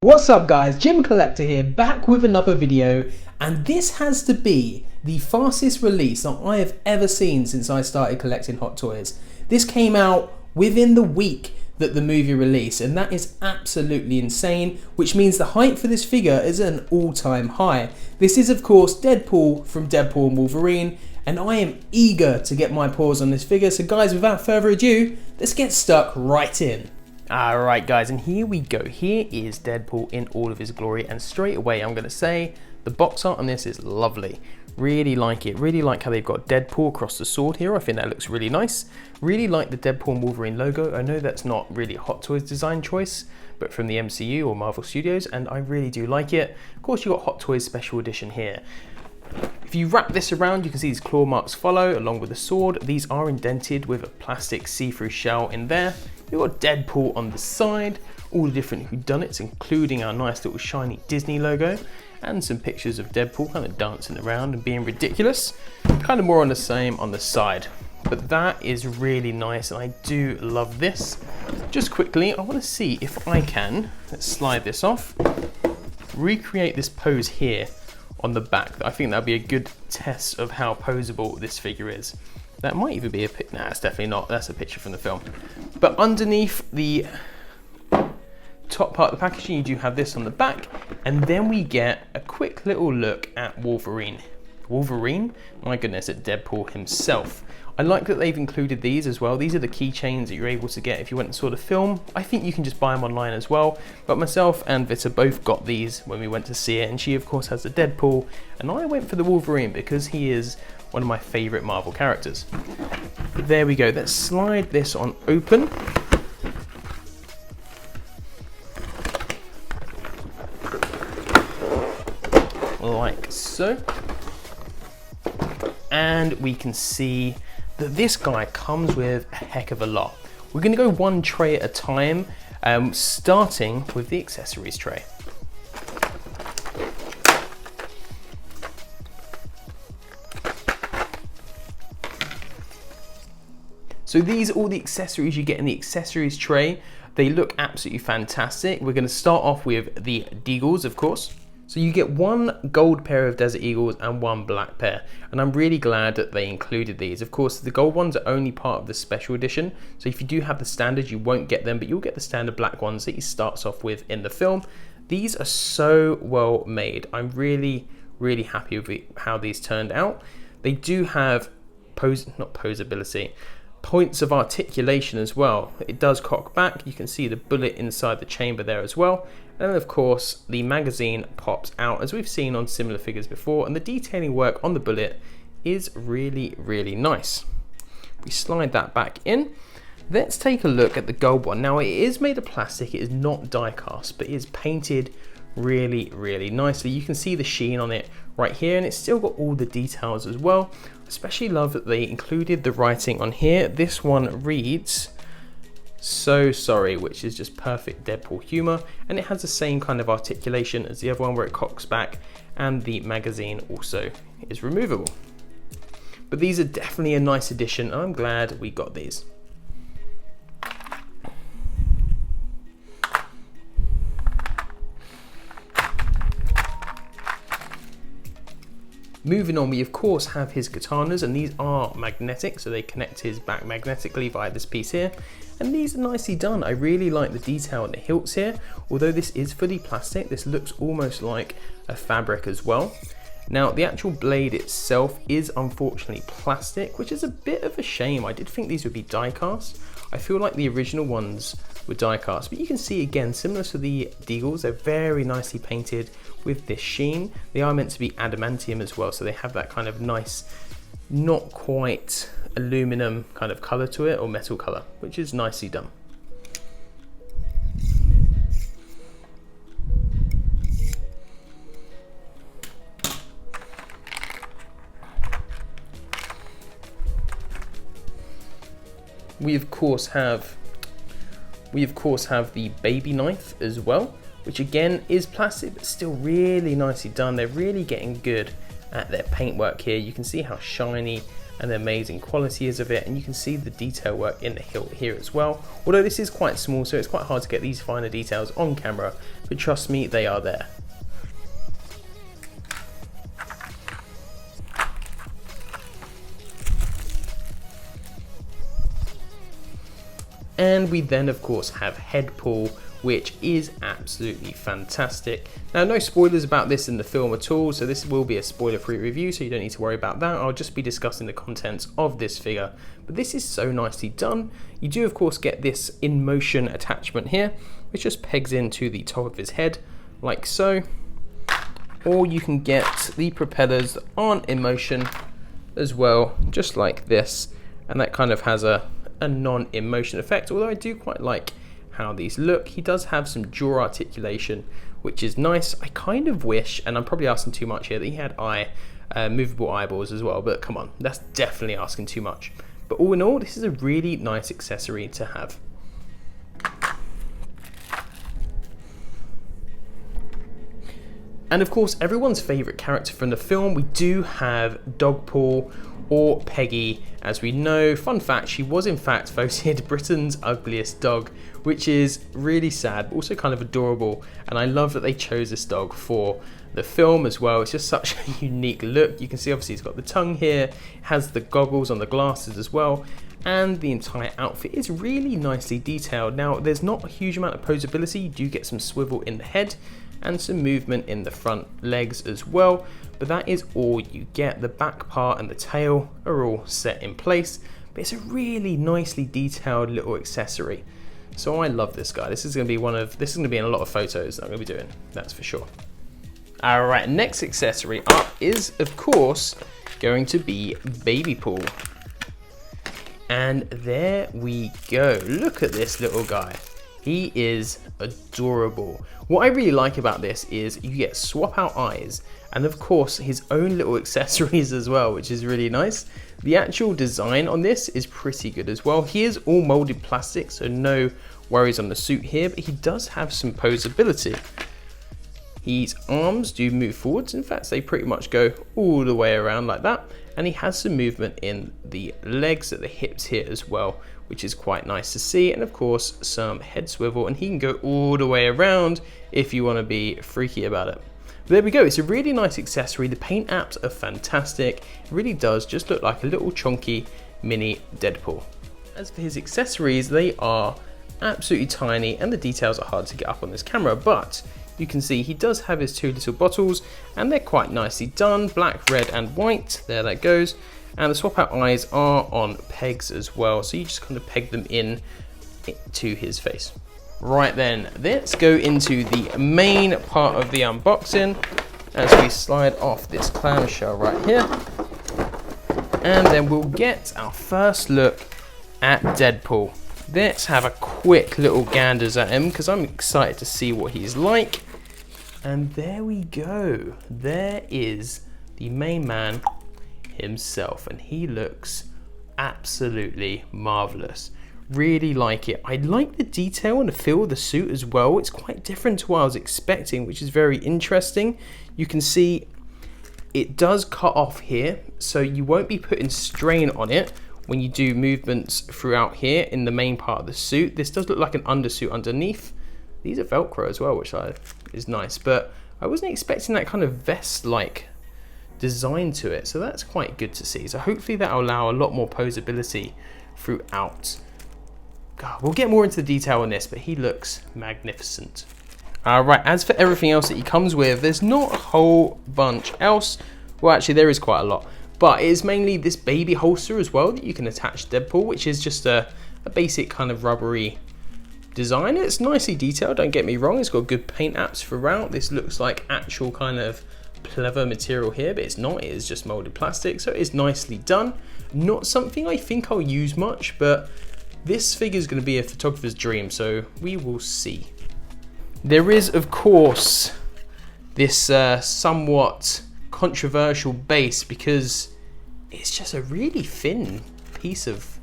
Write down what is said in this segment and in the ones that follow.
What's up guys, Jim Collector here, back with another video, and this has to be the fastest release that I have ever seen since I started collecting Hot Toys. This came out within the week that the movie released, and that is absolutely insane, which means the hype for this figure is at an all-time high. This is of course Deadpool from Deadpool and Wolverine, and I am eager to get my paws on this figure, so guys, without further ado, let's get stuck right in. Alright guys, and here we go. Here is Deadpool in all of his glory, and straight away I'm going to say the box art on this is lovely. Really like it. Really like how they've got Deadpool across the sword here. I think that looks really nice. Really like the Deadpool and Wolverine logo. I know that's not really a Hot Toys design choice, but from the MCU or Marvel Studios, and I really do like it. Of course, you've got Hot Toys Special Edition here. If you wrap this around, you can see these claw marks follow along with the sword. These are indented with a plastic see-through shell in there. You've got Deadpool on the side, all the different whodunits, including our nice little shiny Disney logo, and some pictures of Deadpool kind of dancing around and being ridiculous. Kind of more on the same on the side. But that is really nice, and I do love this. Just quickly, I want to see if I can, let's slide this off, recreate this pose here on the back. I think that'll be a good test of how poseable this figure is. That might even be a pic. Nah, it's definitely not. That's a picture from the film. But underneath the top part of the packaging, you do have this on the back, and then we get a quick little look at Wolverine. Wolverine? My goodness, at Deadpool himself. I like that they've included these as well. These are the keychains that you're able to get if you went and saw the film. I think you can just buy them online as well. But myself and Vita both got these when we went to see it, and she of course has the Deadpool, and I went for the Wolverine because he is one of my favourite Marvel characters. But there we go. Let's slide this on open. Like so. And we can see that this guy comes with a heck of a lot. We're going to go one tray at a time, starting with the accessories tray. So these are all the accessories you get in the accessories tray. They look absolutely fantastic. We're going to start off with the Deagles, of course. So you get one gold pair of Desert Eagles and one black pair, and I'm really glad that they included these. Of course, the gold ones are only part of the special edition, so if you do have the standard, you won't get them, but you'll get the standard black ones that he starts off with in the film. These are so well made. I'm really happy with how these turned out. They do have posability, points of articulation as well. It does cock back. You can see the bullet inside the chamber there as well. And then of course the magazine pops out, as we've seen on similar figures before, and the detailing work on the bullet is really nice. We slide that back in. Let's take a look at the gold one. Now it is made of plastic, it is not die cast, but it is painted really nicely. You can see the sheen on it right here, and it's still got all the details as well. Especially love that they included the writing on here. This one reads, "So sorry," which is just perfect Deadpool humor, and it has the same kind of articulation as the other one where it cocks back, and the magazine also is removable. But these are definitely a nice addition, and I'm glad we got these. Moving on, we of course have his katanas, and these are magnetic, so they connect his back magnetically via this piece here. And these are nicely done. I really like the detail on the hilts here. Although this is fully plastic, this looks almost like a fabric as well. Now the actual blade itself is unfortunately plastic, which is a bit of a shame. I did think these would be die cast. I feel like the original ones were die cast, but you can see again, similar to the Deagles, they're very nicely painted with this sheen. They are meant to be adamantium as well, so they have that kind of nice, not quite aluminum kind of color to it, or metal color, which is nicely done. We of course have the baby knife as well, which again is plastic but still really nicely done. They're really getting good at their paintwork here. You can see how shiny and the amazing quality is of it, and you can see the detail work in the hilt here as well. Although this is quite small, so it's quite hard to get these finer details on camera, but trust me, they are there. And we then of course have Deadpool, which is absolutely fantastic. Now, no spoilers about this in the film at all, so this will be a spoiler-free review, so you don't need to worry about that. I'll just be discussing the contents of this figure, but this is so nicely done. You do of course get this in motion attachment here, which just pegs into the top of his head like so, or you can get the propellers that aren't in motion as well, just like this, and that kind of has a non-in-motion effect, although I do quite like how these look. He does have some jaw articulation, which is nice. I kind of wish, and I'm probably asking too much here, that he had movable eyeballs as well, but come on, that's definitely asking too much. But all in all, this is a really nice accessory to have. And of course, everyone's favourite character from the film, we do have Dogpaw, or Peggy. As we know, fun fact, she was in fact voted Britain's ugliest dog, which is really sad, but also kind of adorable. And I love that they chose this dog for the film as well. It's just such a unique look. You can see obviously he's got the tongue here, has the goggles on the glasses as well, and the entire outfit is really nicely detailed. Now, there's not a huge amount of posability. You do get some swivel in the head and some movement in the front legs as well, but that is all you get. The back part and the tail are all set in place, but it's a really nicely detailed little accessory. So I love this guy. This is going to be in a lot of photos that I'm going to be doing, that's for sure. All right, next accessory up is of course going to be Babypool. And there we go. Look at this little guy. He is adorable. What I really like about this is you get swap out eyes, and of course his own little accessories as well, which is really nice. The actual design on this is pretty good as well. He is all molded plastic, so no worries on the suit here, but he does have some posability. His arms do move forwards. In fact, they pretty much go all the way around like that. And he has some movement in the legs at the hips here as well, which is quite nice to see. And of course, some head swivel, and he can go all the way around if you want to be freaky about it. But there we go. It's a really nice accessory. The paint apps are fantastic. It really does just look like a little chunky mini Deadpool. As for his accessories, they are absolutely tiny, and the details are hard to get up on this camera, but you can see he does have his two little bottles, and they're quite nicely done, black, red and white. There that goes. And the swap out eyes are on pegs as well, so you just kind of peg them in to his face. Right then, let's go into the main part of the unboxing as we slide off this clamshell right here, and then we'll get our first look at Deadpool. Let's have a quick little ganders at him because I'm excited to see what he's like. And there we go. There is the main man himself, and he looks absolutely marvelous. Really like it. I like the detail and the feel of the suit as well. It's quite different to what I was expecting, which is very interesting. You can see it does cut off here, so you won't be putting strain on it when you do movements throughout here in the main part of the suit. This does look like an undersuit underneath. These are Velcro as well, which is nice, but I wasn't expecting that kind of vest-like design to it, so that's quite good to see. So hopefully that'll allow a lot more posability throughout. God, we'll get more into the detail on this, but he looks magnificent. Alright, as for everything else that he comes with, there's not a whole bunch else. Well, actually there is quite a lot, but it is mainly this baby holster as well that you can attach to Deadpool, which is just a basic kind of rubbery design. It's nicely detailed, don't get me wrong. It's got good paint apps throughout. This looks like actual kind of pleather material here, but it's not. It is just molded plastic, so it's nicely done. Not something I think I'll use much, but this figure is going to be a photographer's dream, so we will see. There is, of course, this somewhat controversial base because it's just a really thin piece of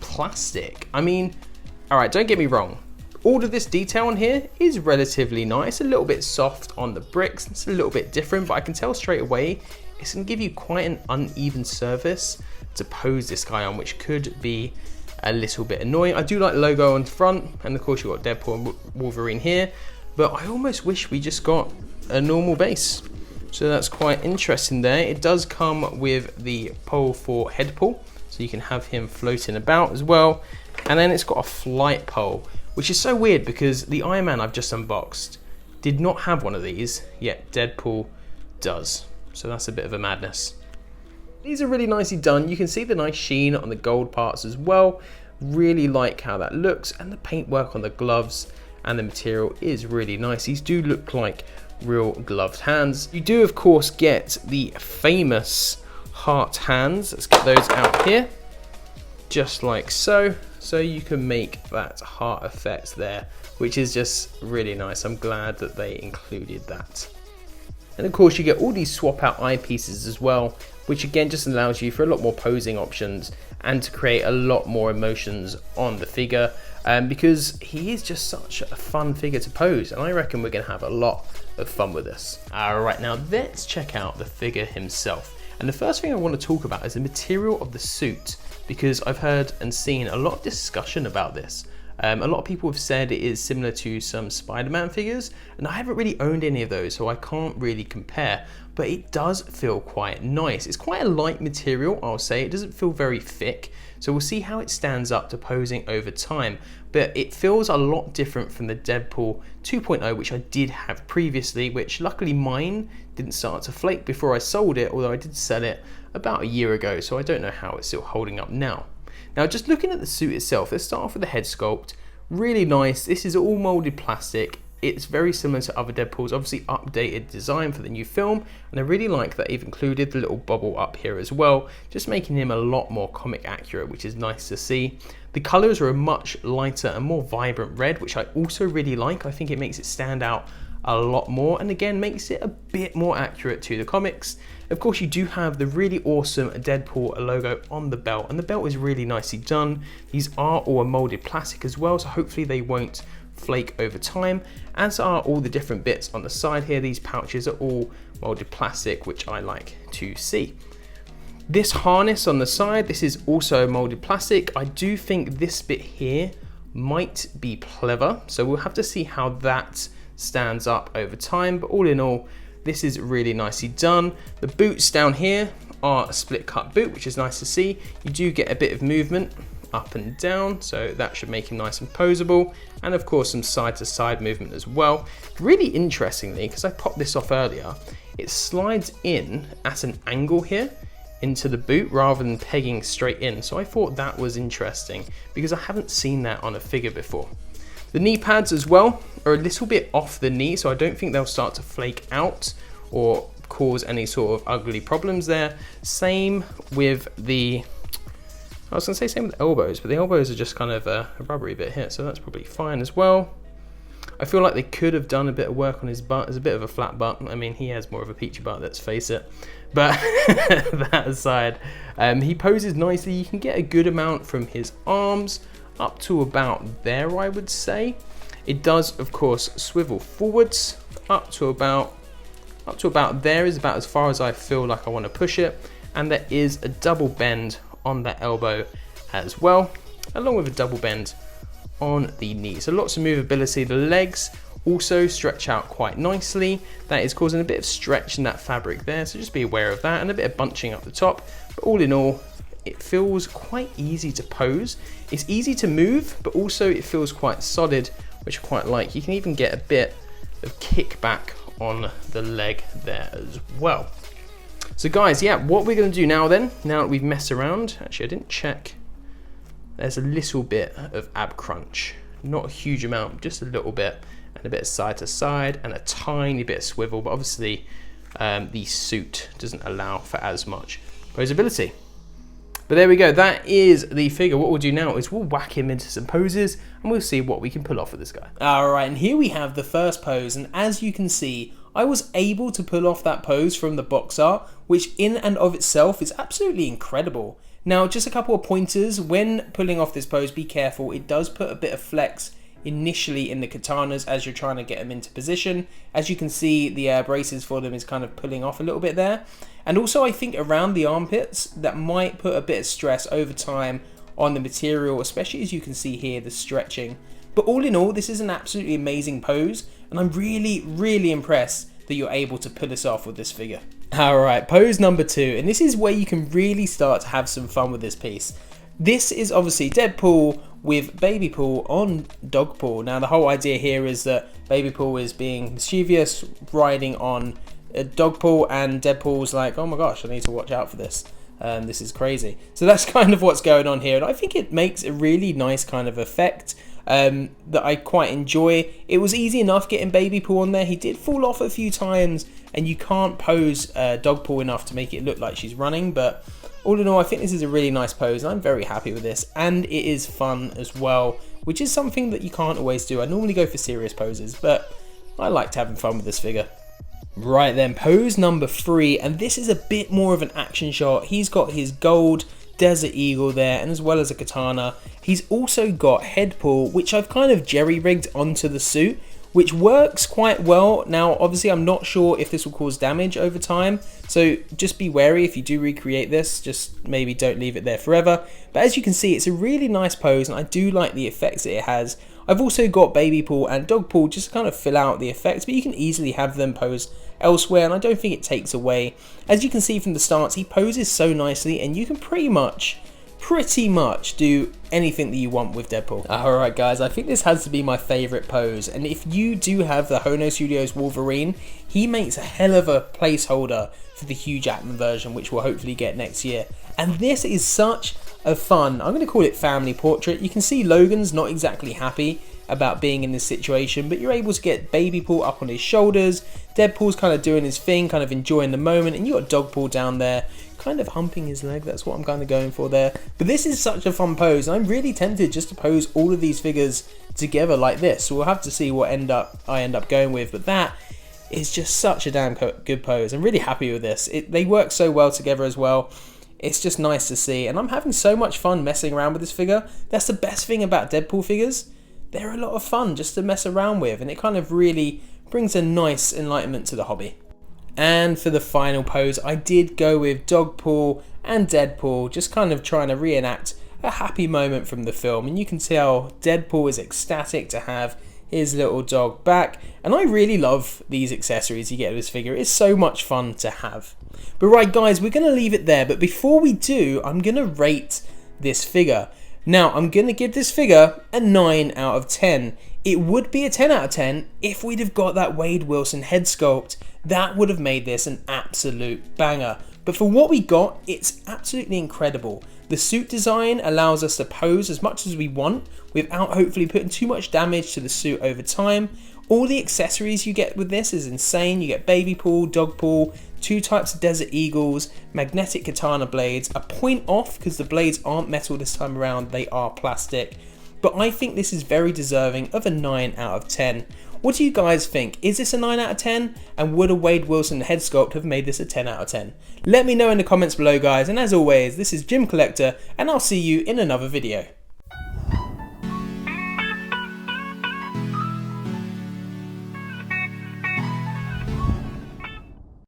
plastic. I mean, alright, don't get me wrong. All of this detail on here is relatively nice, a little bit soft on the bricks. It's a little bit different, but I can tell straight away it's going to give you quite an uneven surface to pose this guy on, which could be a little bit annoying. I do like the logo on the front, and of course you've got Deadpool and Wolverine here, but I almost wish we just got a normal base. So that's quite interesting there. It does come with the pole for head pull, so you can have him floating about as well. And then it's got a flight pole, which is so weird because the Iron Man I've just unboxed did not have one of these, yet Deadpool does. So that's a bit of a madness. These are really nicely done. You can see the nice sheen on the gold parts as well. Really like how that looks, and the paintwork on the gloves and the material is really nice. These do look like real gloved hands. You do of course get the famous heart hands. Let's get those out here, just like so. So you can make that heart effect there, which is just really nice. I'm glad that they included that. And of course you get all these swap out eyepieces as well, which again just allows you for a lot more posing options and to create a lot more emotions on the figure, because he is just such a fun figure to pose, and I reckon we're gonna have a lot of fun with this. Alright, now let's check out the figure himself. And the first thing I want to talk about is the material of the suit, because I've heard and seen a lot of discussion about this. A lot of people have said it is similar to some Spider-Man figures, and I haven't really owned any of those, so I can't really compare, but it does feel quite nice. It's quite a light material, I'll say. It doesn't feel very thick, so we'll see how it stands up to posing over time, but it feels a lot different from the Deadpool 2.0, which I did have previously, which luckily mine didn't start to flake before I sold it, although I did sell it about a year ago, so I don't know how it's still holding up now. Now, just looking at the suit itself, let's start off with the head sculpt. Really nice. This is all molded plastic. It's very similar to other Deadpools, obviously updated design for the new film, and I really like that they've included the little bubble up here as well, just making him a lot more comic accurate, which is nice to see. The colours are a much lighter and more vibrant red, which I also really like. I think it makes it stand out a lot more, and again makes it a bit more accurate to the comics. Of course, you do have the really awesome Deadpool logo on the belt, and the belt is really nicely done. These are all molded plastic as well, so hopefully they won't flake over time, as are all the different bits on the side here. These pouches are all molded plastic, which I like to see. This harness on the side, this is also molded plastic. I do think this bit here might be pleather, so we'll have to see how that stands up over time, but all in all, this is really nicely done. The boots down here are a split cut boot, which is nice to see. You do get a bit of movement up and down, so that should make him nice and posable, and of course some side to side movement as well. Really interestingly, because I popped this off earlier, it slides in at an angle here into the boot rather than pegging straight in, so I thought that was interesting because I haven't seen that on a figure before. The knee pads as well are a little bit off the knee, so I don't think they'll start to flake out or cause any sort of ugly problems there. Same with the, I was going to say same with the elbows, but the elbows are just kind of a rubbery bit here, so that's probably fine as well. I feel like they could have done a bit of work on his butt. It's a bit of a flat butt. I mean, he has more of a peachy butt, let's face it. But that aside, he poses nicely. You can get a good amount from his arms up to about there, I would say. It does, of course, swivel forwards up to about there is about as far as I feel like I want to push it. And there is a double bend on the elbow as well, along with a double bend on the knee. So lots of movability. The legs also stretch out quite nicely. That is causing a bit of stretch in that fabric there, so just be aware of that, and a bit of bunching up the top. But all in all, it feels quite easy to pose. It's easy to move, but also it feels quite solid, which I quite like. You can even get a bit of kickback on the leg there as well. So guys, yeah, what we're going to do now then, now that we've messed around, actually I didn't check, there's a little bit of ab crunch, not a huge amount, just a little bit, and a bit of side to side, and a tiny bit of swivel, but obviously the suit doesn't allow for as much posability. But there we go, that is the figure. What we'll do now is we'll whack him into some poses and we'll see what we can pull off with this guy. Alright, and here we have the first pose, and as you can see, I was able to pull off that pose from the box art, which in and of itself is absolutely incredible. Now, just a couple of pointers. When pulling off this pose, be careful. It does put a bit of flex initially in the katanas as you're trying to get them into position. As you can see, the braces for them is kind of pulling off a little bit there. And also I think around the armpits, that might put a bit of stress over time on the material, especially as you can see here, the stretching. But all in all, this is an absolutely amazing pose, and I'm really impressed that you're able to pull this off with this figure. Alright, pose number 2, and this is where you can really start to have some fun with this piece. This is obviously Deadpool with Baby Pool on Dog Pool. Now the whole idea here is that Baby Pool is being mischievous, riding on Dog Pool, and Deadpool's like, oh my gosh, I need to watch out for this. This is crazy. So that's kind of what's going on here, and I think it makes a really nice kind of effect that I quite enjoy. It was easy enough getting Baby Pool on there. He did fall off a few times, and you can't pose Dog Pool enough to make it look like she's running, but all in all, I think this is a really nice pose, and I'm very happy with this, and it is fun as well, which is something that you can't always do. I normally go for serious poses, but I liked having fun with this figure. Right then, pose number 3, and this is a bit more of an action shot. He's got his gold Desert Eagle there, and as well as a katana. He's also got head pull, which I've kind of jerry-rigged onto the suit, which works quite well. Now, obviously, I'm not sure if this will cause damage over time, so just be wary if you do recreate this. Just maybe don't leave it there forever. But as you can see, it's a really nice pose, and I do like the effects that it has. I've also got Baby Pool and Dog Pool just to kind of fill out the effects, but you can easily have them pose elsewhere, and I don't think it takes away. As you can see from the stance, he poses so nicely, and you can pretty much do anything that you want with Deadpool. Alright guys, I think this has to be my favourite pose, and if you do have the Hono Studios Wolverine, he makes a hell of a placeholder for the Hugh Jackman version, which we'll hopefully get next year. And this is such a fun, I'm going to call it family portrait. You can see Logan's not exactly happy about being in this situation, but you're able to get Baby Pool up on his shoulders, Deadpool's kind of doing his thing, kind of enjoying the moment, and you got Dog Pool down there kind of humping his leg. That's what I'm kind of going for there. But this is such a fun pose, and I'm really tempted just to pose all of these figures together like this. So we'll have to see what I end up going with, but that is just such a damn good pose. I'm really happy with this. They work so well together as well. It's just nice to see, and I'm having so much fun messing around with this figure. That's the best thing about Deadpool figures. They're a lot of fun just to mess around with, and it kind of really brings a nice enlightenment to the hobby. And for the final pose, I did go with Dog Pool and Deadpool, just kind of trying to reenact a happy moment from the film. And you can tell Deadpool is ecstatic to have his little dog back, and I really love these accessories you get with this figure. It's so much fun to have. But right guys, we're going to leave it there, but before we do, I'm going to rate this figure. Now, I'm going to give this figure a 9 out of 10. It would be a 10 out of 10 if we'd have got that Wade Wilson head sculpt. That would have made this an absolute banger. But for what we got, it's absolutely incredible. The suit design allows us to pose as much as we want without hopefully putting too much damage to the suit over time. All the accessories you get with this is insane. You get Baby Pool, Dog Pool, 2 types of Desert Eagles, magnetic katana blades, a point off because the blades aren't metal this time around, they are plastic. But I think this is very deserving of a 9 out of 10. What do you guys think? Is this a 9 out of 10? And would a Wade Wilson head sculpt have made this a 10 out of 10? Let me know in the comments below guys, and as always, this is Jim Collector, and I'll see you in another video.